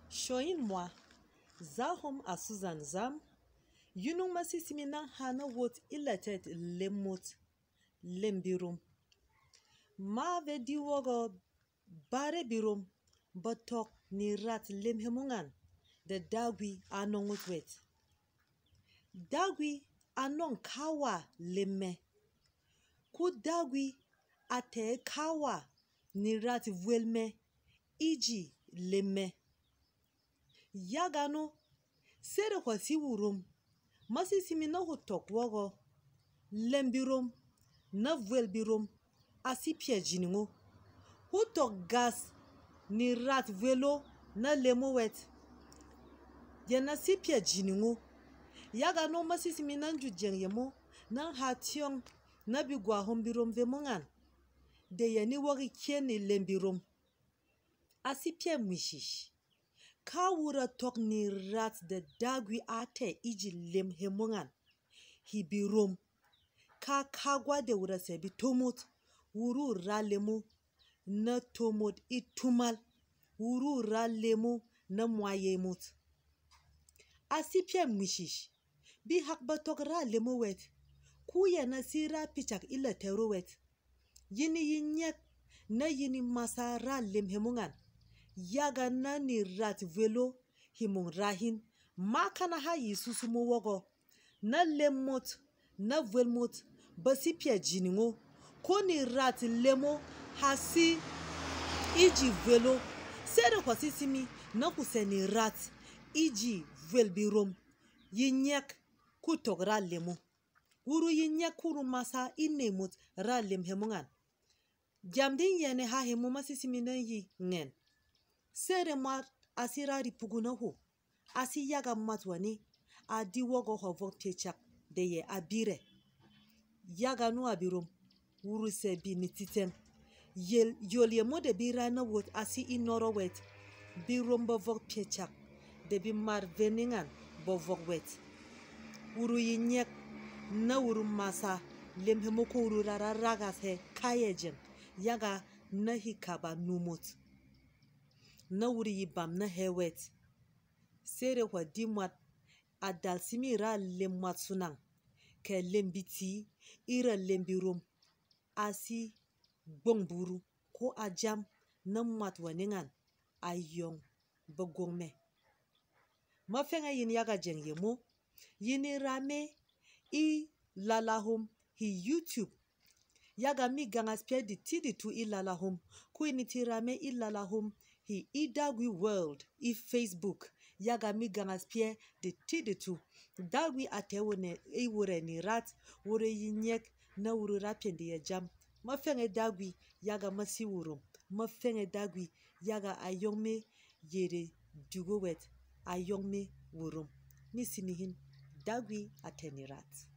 Shoyin moi, Zahom a Susan Zam, Yunung Massisiminan Hana wot ilatet lemot lembirum. Ma ve diwogo bare birum, batok ni rat lemhemungan, the dagwi anongut wet. Dagwi anon kawa lemme. Ku dagwi ate kawa ni rat vuelme iji lemme. Yagano sere kwa si wurum masisimi na hutok wogo lembirum na vuelbirum asi pie jiningo hutok gas ni rat velo na lemo wet yena si pie jiningo yagano masisimi na nju jengemo na hationg na bigwa hombirum vemongan de yeni wogi kieni lembirum asi pie mwishish Kawura tok ni rat de dagwi ate iji lem hemongan. Hibirum. Ka kagwa de wura sebi tomot. Wuru ra lemu na tomot itumal. Wuru ra lemu na mwayemut. Asipye mwishish. Bi hakba tok ra lemu wet. Kuye na si ra pichak ila teru wet. Yini yinyek na yini masa ra lem hemongan. Yaga nani rat velo himung rahin makana ha yisusumu wogo na lemot na velmot basi pia jiningo koni rat lemo hasi iji velo sere kwa sisimi na kuseni rat iji velbirom yinyek kutok ra lemo uru yinyek kuru masa inemot ra lem hemungan jamdin yene ha hemu masisimi na yi ngen Sere mat asira ripuguna ho. Asi yaga matwani. Adi wogo hovok pechak. Deye abire. Yaga no abirum. Uru se bi nititem. Yolye mode bira na wot asi inoro wet. Birum bovok pechak. Debi mar veningan bovok wet. Uru yinyek. Na uru masa. Lemhemoko uru rara ragas he kayejem. Yaga na hikaba numot. Na wuri yibam na hewet. Sere kwa dimwat adalsimi ra lemwat sunang. Ke lembiti ira lembirum. Asi bongburu ko ajam na mwat waningan ayong bagongme. Mafenga yin yaga jeng yemo. Yini rame I lalahum hi YouTube. Yaga mi gangaspia di tidi tu I lalahum. Kuiniti rame I lalahum hi idagwi world I Facebook yaga mi gangaspie de tiditu dagwi atewone wure ni rat wure yinyek na wure rapendi ya jam mafenge dagwi yaga masi wurum mafenge dagwi yaga ayongme yere dugowet ayongme wurum misinihin dagwi ateni rat